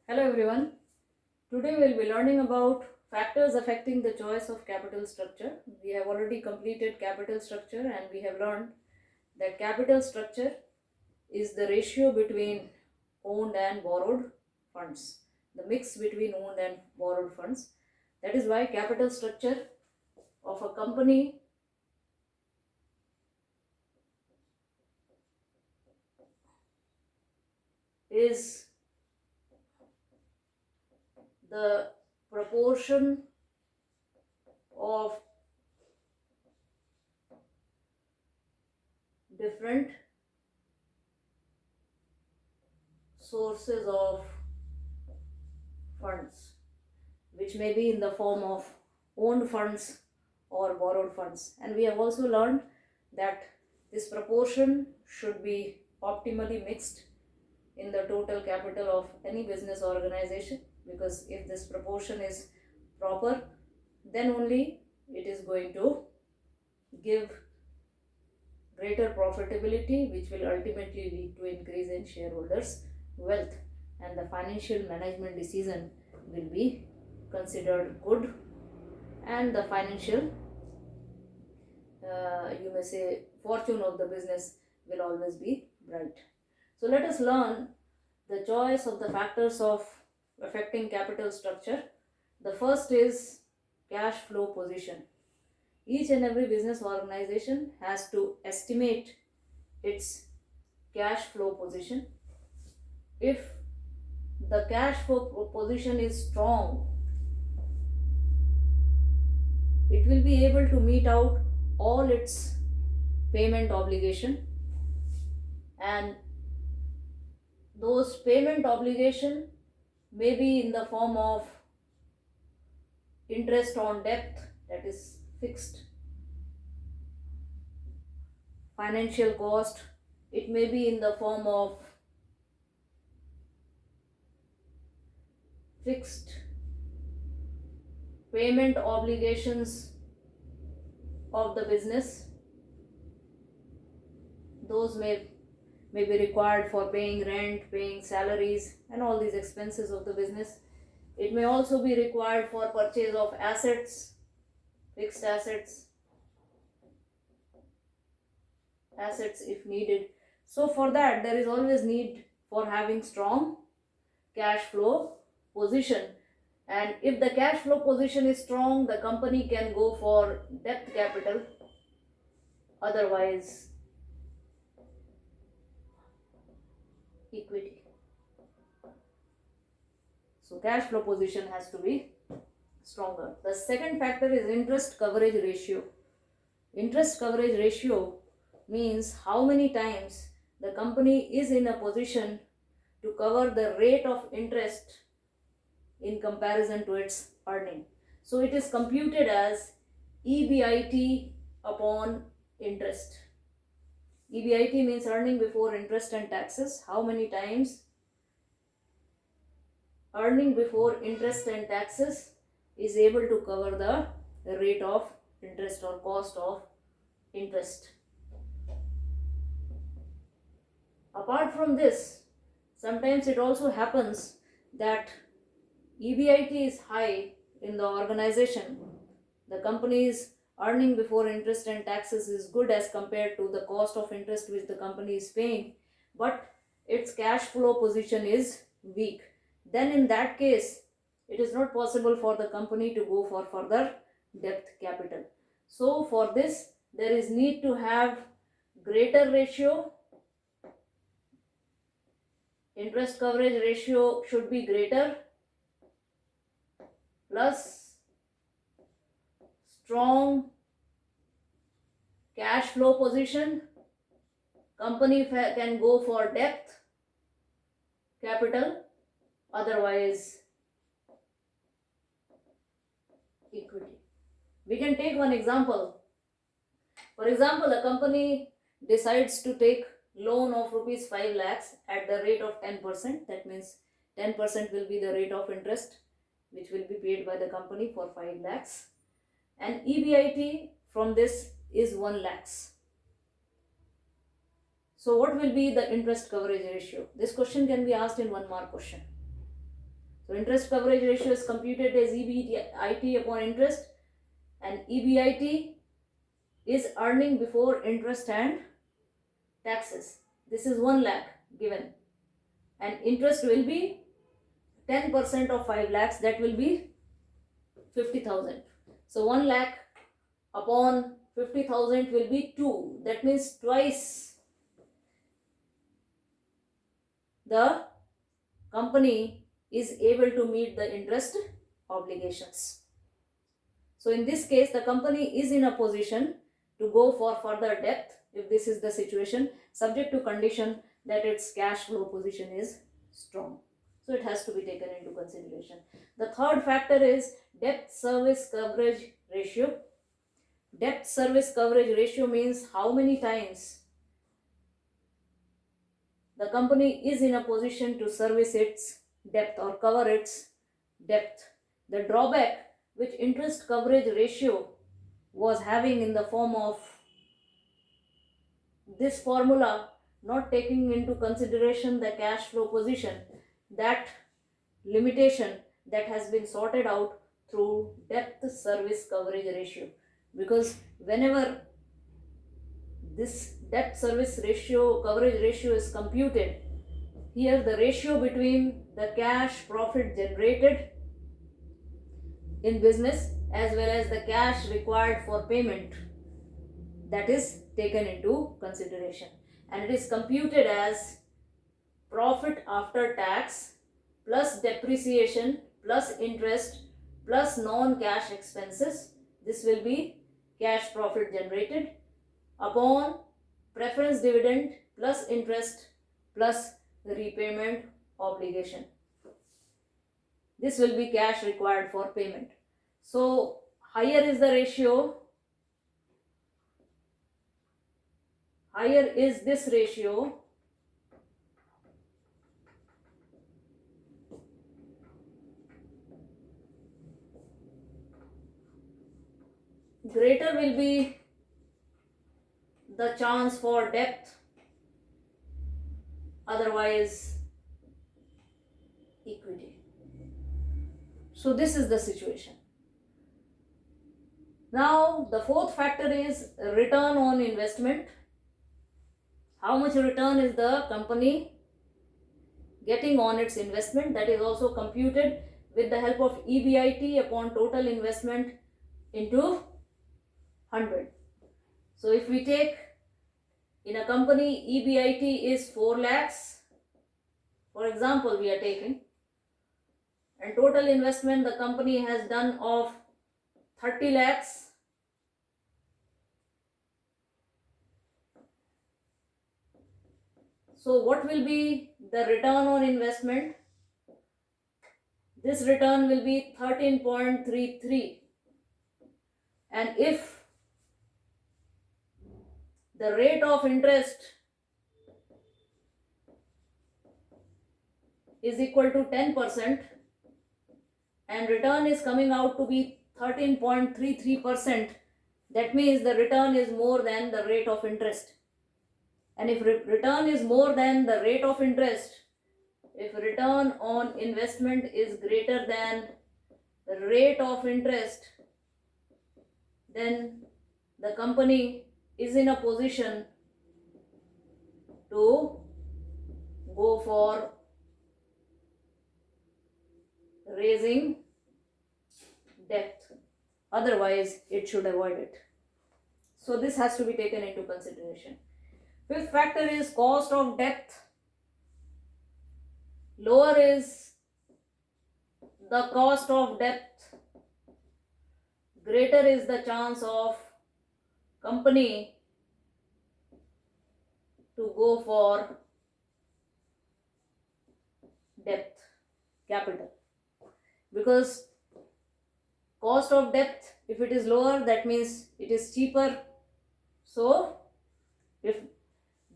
Hello everyone. Today we'll be learning about factors affecting the choice of capital structure. We have already completed capital structure and we have learned that capital structure is the ratio between owned and borrowed funds, the mix between owned and borrowed funds. That is why capital structure of a company is the proportion of different sources of funds, which may be in the form of owned funds or borrowed funds. And we have also learned that this proportion should be optimally mixed in the total capital of any business organization, because if this proportion is proper, then only it is going to give greater profitability, which will ultimately lead to increase in shareholders' wealth, and the financial management decision will be considered good, and the financial you may say fortune of the business will always be bright. So let us learn the choice of the factors of affecting capital structure. The first is cash flow position. Each and every business organization has to estimate its cash flow position. If the cash flow position is strong, it will be able to meet out all its payment obligation, and those payment obligation may be in the form of interest on debt, that is fixed financial cost. It may be in the form of fixed payment obligations of the business. Those may be required for paying rent, paying salaries, and all these expenses of the business. It may also be required for purchase of assets, fixed assets if needed. So for that, there is always need for having strong cash flow position. And if the cash flow position is strong, the company can go for debt capital. Otherwise, equity. So cash flow position has to be stronger. The second factor is interest coverage ratio. Interest coverage ratio means how many times the company is in a position to cover the rate of interest in comparison to its earning. So it is computed as EBIT upon interest. EBIT means earning before interest and taxes. How many times earning before interest and taxes is able to cover the rate of interest or cost of interest. Apart from this, sometimes it also happens that EBIT is high in the organization. The company's earning before interest and taxes is good as compared to the cost of interest which the company is paying, but its cash flow position is weak. Then in that case, it is not possible for the company to go for further debt capital. So for this, there is need to have greater ratio. Interest coverage ratio should be greater, plus strong cash flow position. Company can go for debt capital, otherwise equity. We can take one example. For example, a company decides to take loan of rupees 5 lakhs at the rate of 10%. That means 10% will be the rate of interest which will be paid by the company for 5 lakhs, and EBIT from this is 1 lakhs. So what will be the interest coverage ratio? This question can be asked in 1 mark question. So interest coverage ratio is computed as EBIT upon interest, and EBIT is earning before interest and taxes. This is 1 lakh given, and interest will be 10% of 5 lakhs, that will be 50,000. So 1 lakh upon 50,000 will be 2. That means twice the company is able to meet the interest obligations. So in this case, the company is in a position to go for further debt if this is the situation, subject to condition that its cash flow position is strong. So it has to be taken into consideration. The third factor is debt service coverage ratio. Debt service coverage ratio means how many times the company is in a position to service its debt or cover its debt. The drawback which interest coverage ratio was having in the form of this formula, not taking into consideration the cash flow position, that limitation that has been sorted out through debt service coverage ratio. Because whenever this debt service ratio coverage ratio is computed, here the ratio between the cash profit generated in business as well as the cash required for payment, that is taken into consideration, and it is computed as profit after tax plus depreciation plus interest plus non-cash expenses. This will be cash profit generated upon preference dividend plus interest plus the repayment obligation. This will be cash required for payment. So higher is the ratio, higher is this ratio, greater will be the chance for debt, otherwise equity. So this is the situation. Now the fourth factor is return on investment. How much return is the company getting on its investment? That is also computed with the help of EBIT upon total investment into 100. So if we take in a company EBIT is 4 lakhs, for example we are taking, and total investment the company has done of 30 lakhs, so what will be the return on investment? This return will be 13.33, and if the rate of interest is equal to 10% and return is coming out to be 13.33%, that means the return is more than the rate of interest. And if return is more than the rate of interest, if return on investment is greater than the rate of interest, then the company is in a position to go for raising debt, otherwise it should avoid it. So this has to be taken into consideration. Fifth factor is cost of debt. Lower is the cost of debt, greater is the chance of company to go for debt capital. Because cost of debt, if it is lower, that means it is cheaper. So if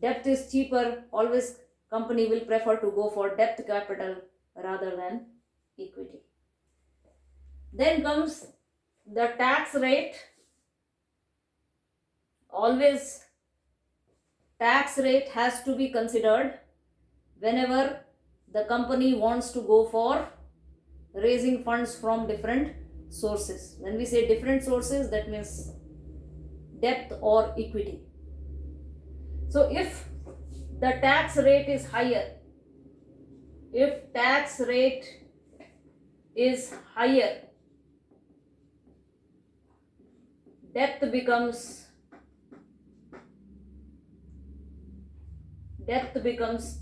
debt is cheaper, always company will prefer to go for debt capital rather than equity. Then comes the tax rate. Always tax rate has to be considered whenever the company wants to go for raising funds from different sources. When we say different sources, that means debt or equity. So if the tax rate is higher, if tax rate is higher, debt becomes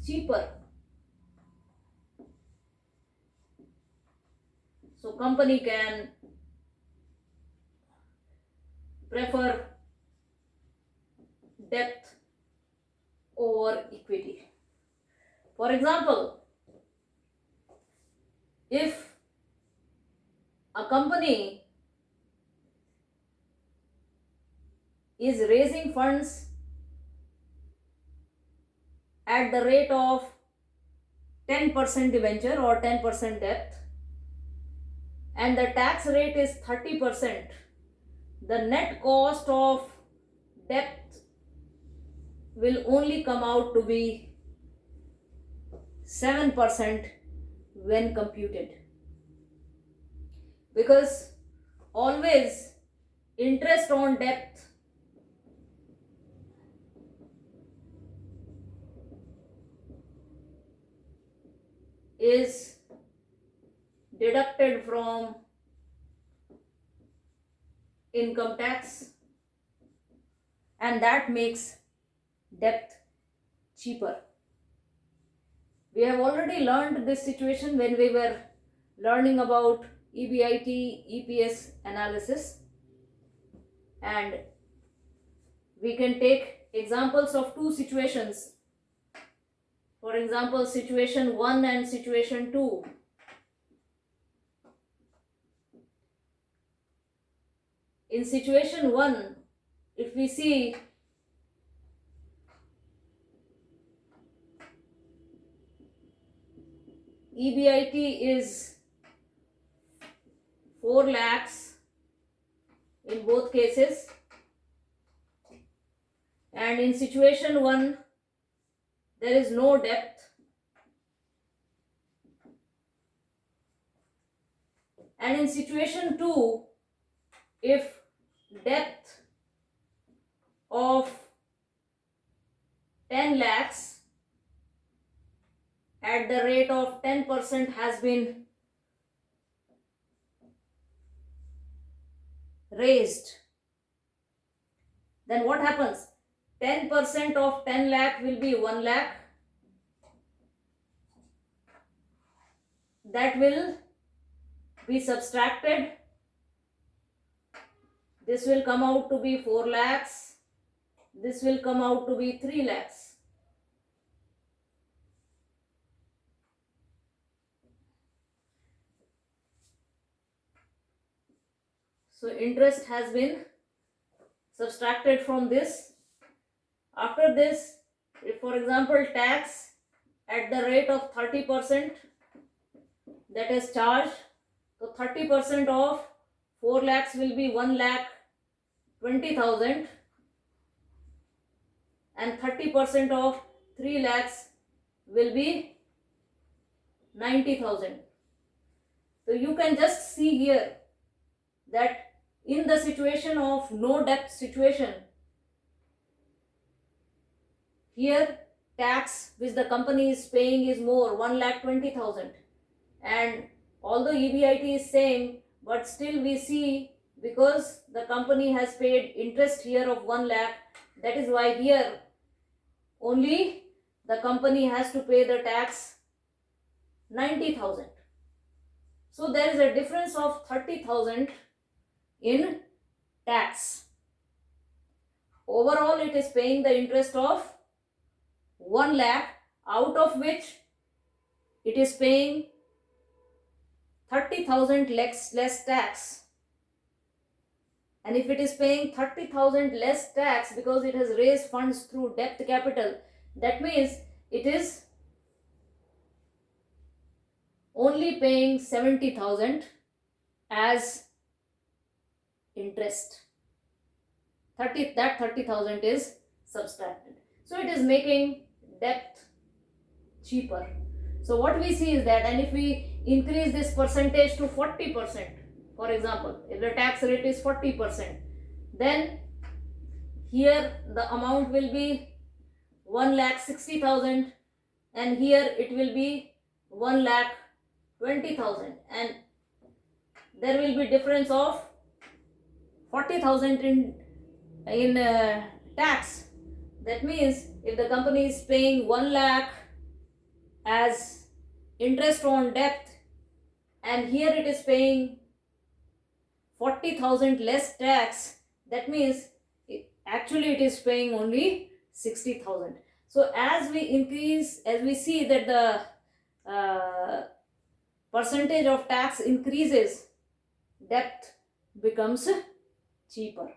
cheaper. So company can prefer debt over equity. For example, if a company is raising funds at the rate of 10% debenture or 10% debt, and the tax rate is 30%, the net cost of debt will only come out to be 7% when computed, because always interest on debt is deducted from income tax, and that makes debt cheaper. We have already learned this situation when we were learning about EBIT EPS analysis, and we can take examples of two situations. For example, situation 1 and situation 2. In situation 1, if we see EBIT is 4 lakhs in both cases, and in situation 1 there is no debt, and in situation 2, if debt of 10 lakhs at the rate of 10% has been raised, then what happens? 10% of 10 lakh will be 1 lakh. That will be subtracted. This will come out to be 4 lakhs. This will come out to be 3 lakhs. So interest has been subtracted from this. After this, if for example tax at the rate of 30% that is charged, so 30% of 4 lakhs will be 1 lakh 20,000, and 30% of 3 lakhs will be 90,000. So you can just see here that in the situation of no debt situation, here tax which the company is paying is more, 1 lakh 20,000, and although EBIT is same, but still we see, because the company has paid interest here of 1 lakh, that is why here only the company has to pay the tax 90,000. So there is a difference of 30,000 in tax. Overall it is paying the interest of 1 lakh, out of which it is paying 30,000 less tax. And if it is paying 30,000 less tax because it has raised funds through debt capital, that means it is only paying 70,000 as interest. That 30,000 is subtracted. So it is making debt cheaper. So what we see is that, and if we increase this percentage to 40%, for example, if the tax rate is 40%, then here the amount will be 1,60,000, and here it will be 1,20,000, and there will be difference of 40,000 in tax. That means if the company is paying 1 lakh as interest on debt, and here it is paying 40,000 less tax, that means actually it is paying only 60,000. So as we increase, as we see that the percentage of tax increases, debt becomes cheaper.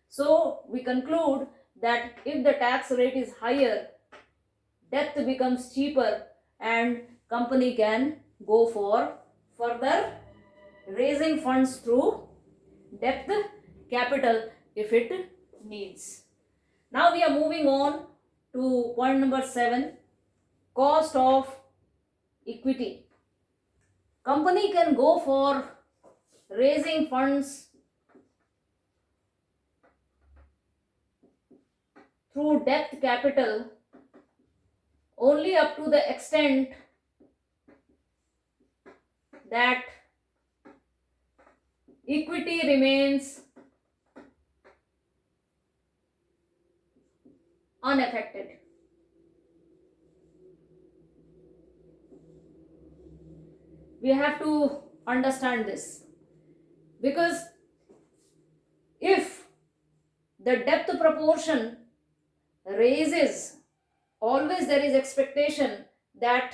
So we conclude that if the tax rate is higher, debt becomes cheaper, and company can go for further raising funds through debt capital if it needs. Now we are moving on to point number 7, cost of equity. Company can go for raising funds through debt capital only up to the extent that equity remains unaffected. We have to understand this, because if the debt proportion raises, always there is expectation that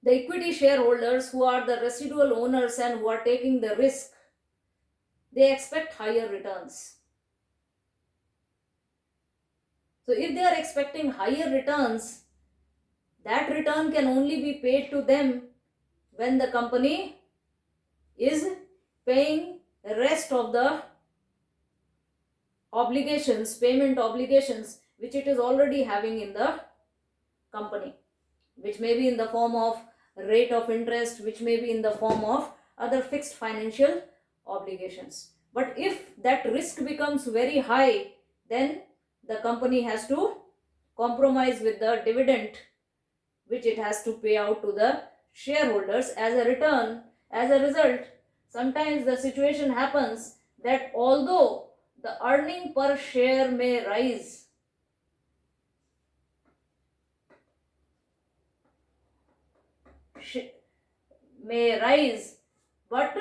the equity shareholders, who are the residual owners and who are taking the risk, they expect higher returns. So if they are expecting higher returns, that return can only be paid to them when the company is paying the rest of the obligations, payment obligations, which it is already having in the company, which may be in the form of rate of interest, which may be in the form of other fixed financial obligations. But if that risk becomes very high, then the company has to compromise with the dividend which it has to pay out to the shareholders as a return. As a result, sometimes the situation happens that although the earning per share may rise, but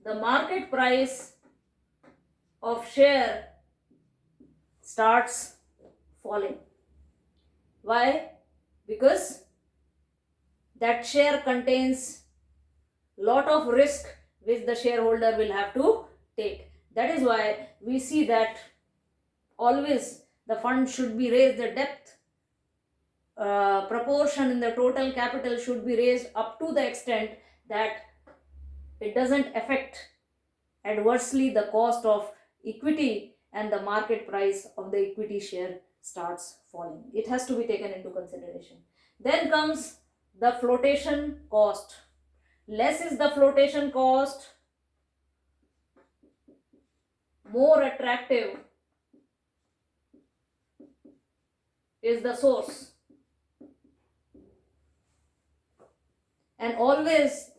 the market price of share starts falling. Why? Because that share contains lot of risk which the shareholder will have to take. That is why we see that always the fund should be raised, the debt proportion in the total capital should be raised up to the extent that it doesn't affect adversely the cost of equity, and the market price of the equity share starts falling. It has to be taken into consideration. Then comes the flotation cost. Less is the flotation cost, more attractive is the source. And always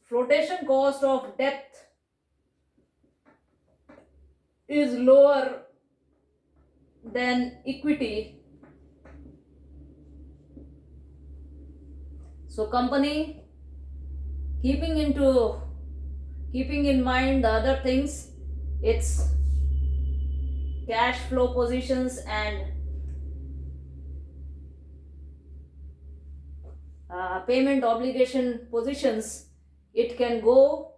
flotation cost of debt is lower than equity. So company keeping in mind the other things, its cash flow positions and payment obligation positions, it can go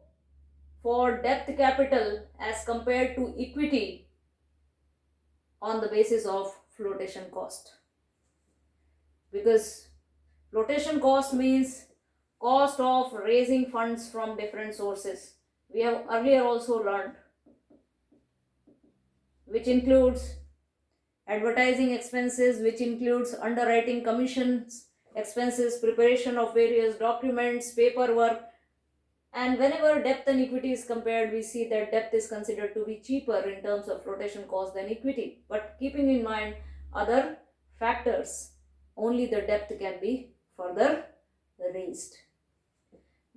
for debt capital as compared to equity on the basis of flotation cost. Because flotation cost means cost of raising funds from different sources. We have earlier also learned, which includes advertising expenses, which includes underwriting commissions, expenses, preparation of various documents, paperwork. And whenever debt and equity is compared, we see that debt is considered to be cheaper in terms of flotation cost than equity. But keeping in mind other factors, only the debt can be further raised.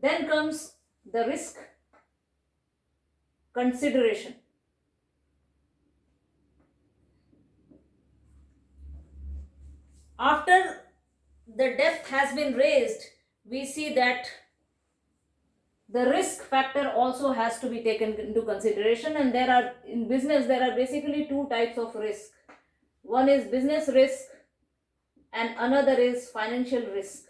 Then comes the risk consideration. After the debt has been raised, we see that the risk factor also has to be taken into consideration, and in business there are basically two types of risk. One is business risk and another is financial risk.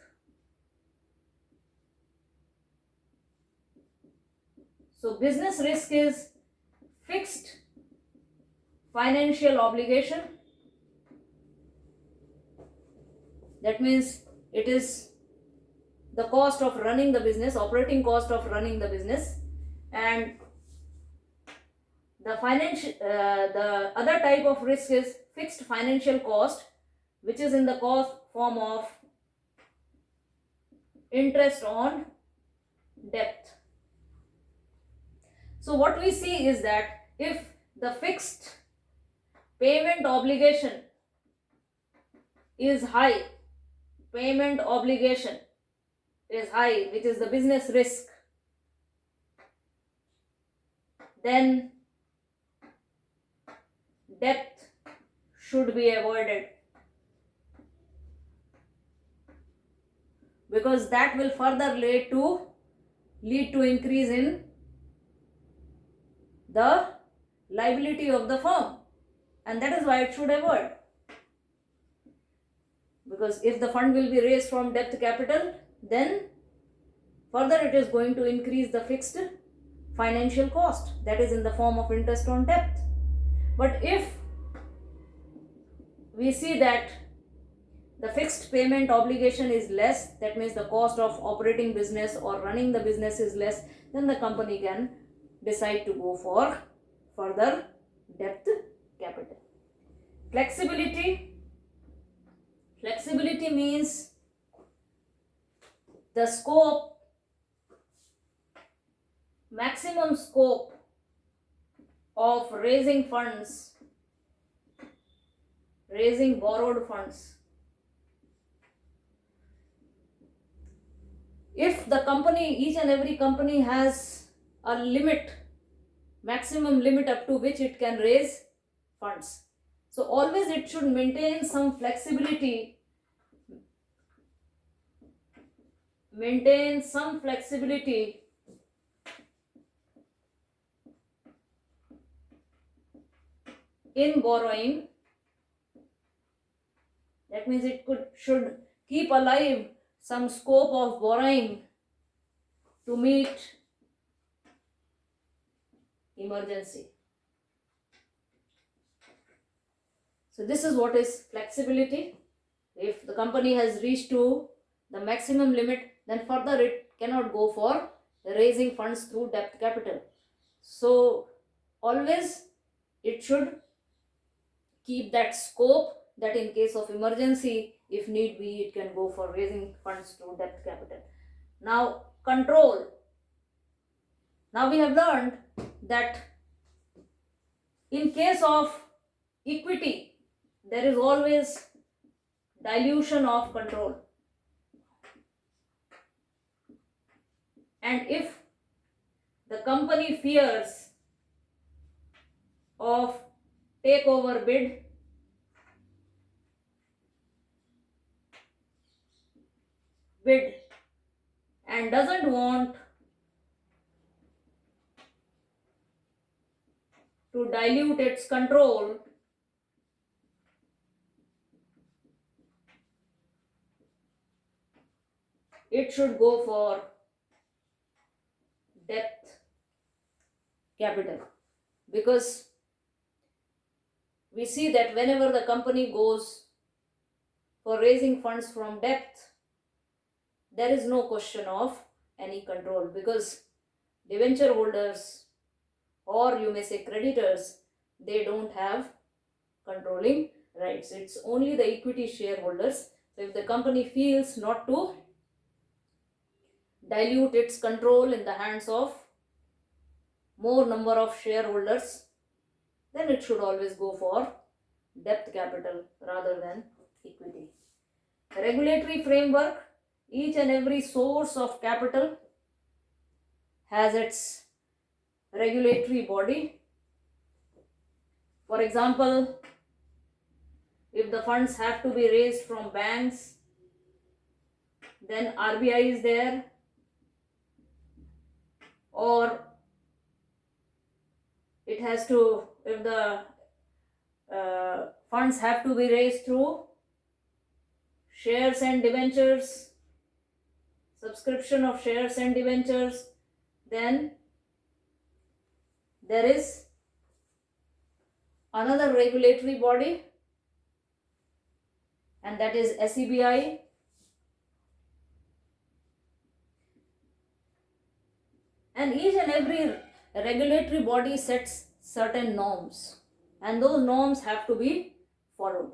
So business risk is fixed financial obligation. That means it is the cost of running the business, operating cost of running the business. And the other type of risk is fixed financial cost, which is in the cost form of interest on debt. So what we see is that if the fixed payment obligation is high, which is the business risk, then debt should be avoided, because that will further lead to increase in the liability of the firm, and that is why it should avoid. Because if the fund will be raised from debt capital, then further it is going to increase the fixed financial cost, that is in the form of interest on debt. But if we see that the fixed payment obligation is less, that means the cost of operating business or running the business is less, then the company can decide to go for further debt capital. Flexibility means the scope, maximum scope of raising borrowed funds. If the company, each and every company has a limit, maximum limit up to which it can raise funds. So always it should maintain some flexibility, in borrowing. That means it should keep alive some scope of borrowing to meet emergency. So this is what is flexibility. If the company has reached to the maximum limit, then further it cannot go for raising funds through debt capital. So always it should keep that scope, that in case of emergency, if need be, it can go for raising funds through debt capital. Now, control. Now we have learned that in case of equity, there is always dilution of control. And if the company fears of takeover bid, and doesn't want to dilute its control, it should go for debt capital. Because we see that whenever the company goes for raising funds from debt, there is no question of any control, because debenture holders, or you may say creditors, they don't have controlling rights. It's only the equity shareholders. So if the company feels not to dilute its control in the hands of more number of shareholders, then it should always go for debt capital rather than equity. Regulatory framework: each and every source of capital has its regulatory body. For example, if the funds have to be raised from banks, then RBI is there, or it has to, if the funds have to be raised through shares and debentures, subscription of shares and debentures, then there is another regulatory body, and that is SEBI. And each and every regulatory body sets certain norms, and those norms have to be followed.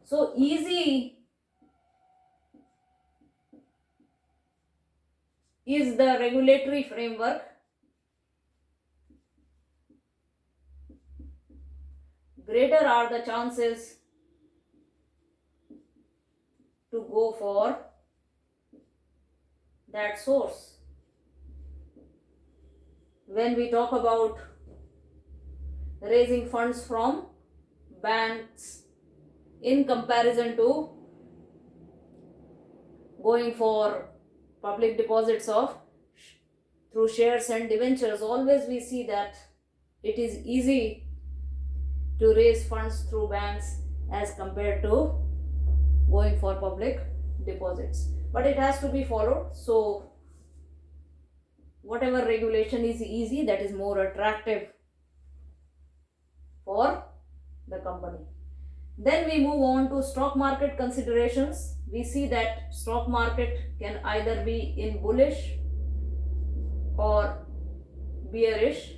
So easy is the regulatory framework, greater are the chances to go for that source. When we talk about raising funds from banks in comparison to going for public deposits of through shares and debentures, always we see that it is easy to raise funds through banks as compared to going for public deposits, but it has to be followed. So whatever regulation is easy, that is more attractive for the company. Then we move on to stock market considerations. We see that stock market can either be in bullish or bearish.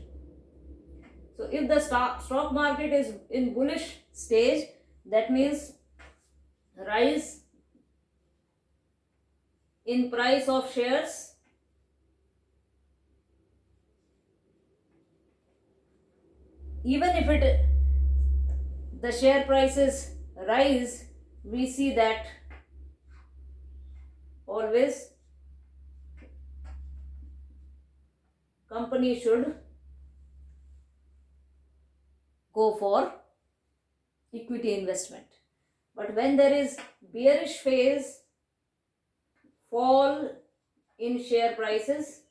So if the stock market is in bullish stage, that means rise in price of shares, even if the share prices rise, we see that always company should go for equity investment. But when there is bearish phase, fall in share prices,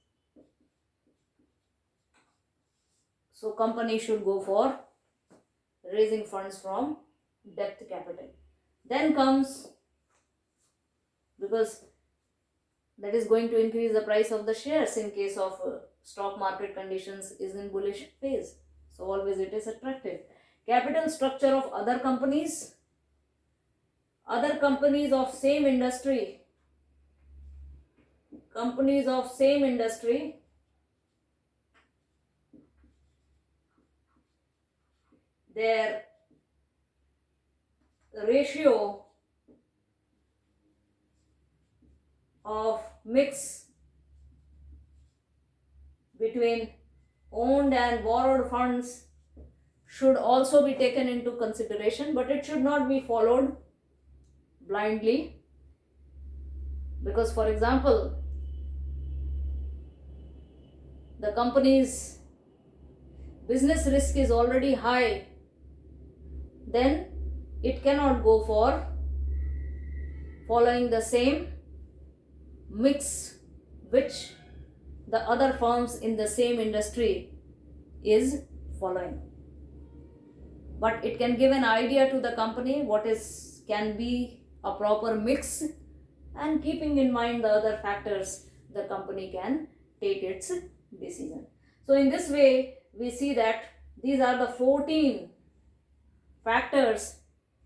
so company should go for raising funds from debt capital. Then comes, because that is going to increase the price of the shares in case of stock market conditions is in bullish phase, so always it is attractive. Capital structure of other companies of same industry, their ratio of mix between owned and borrowed funds should also be taken into consideration, but it should not be followed blindly, because for example, the company's business risk is already high, then it cannot go for following the same mix which the other firms in the same industry is following. But it can give an idea to the company what can be a proper mix, and keeping in mind the other factors, the company can take its decision. So in this way, we see that these are the 14 factors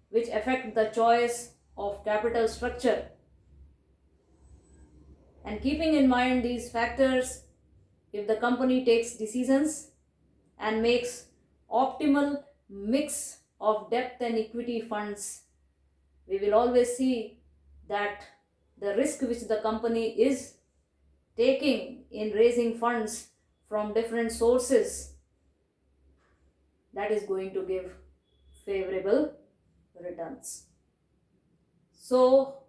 which affect the choice of capital structure. And keeping in mind these factors, if the company takes decisions and makes optimal mix of debt and equity funds, we will always see that the risk which the company is taking in raising funds from different sources, that is going to give favorable returns. So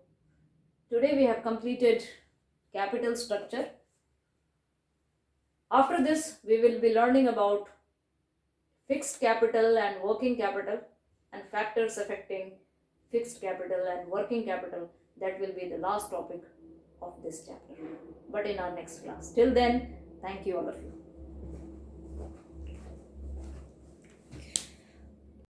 today we have completed capital structure. After this, we will be learning about fixed capital and working capital and factors affecting fixed capital and working capital. That will be the last topic of this chapter, but in our next class. Till then, thank you all of you.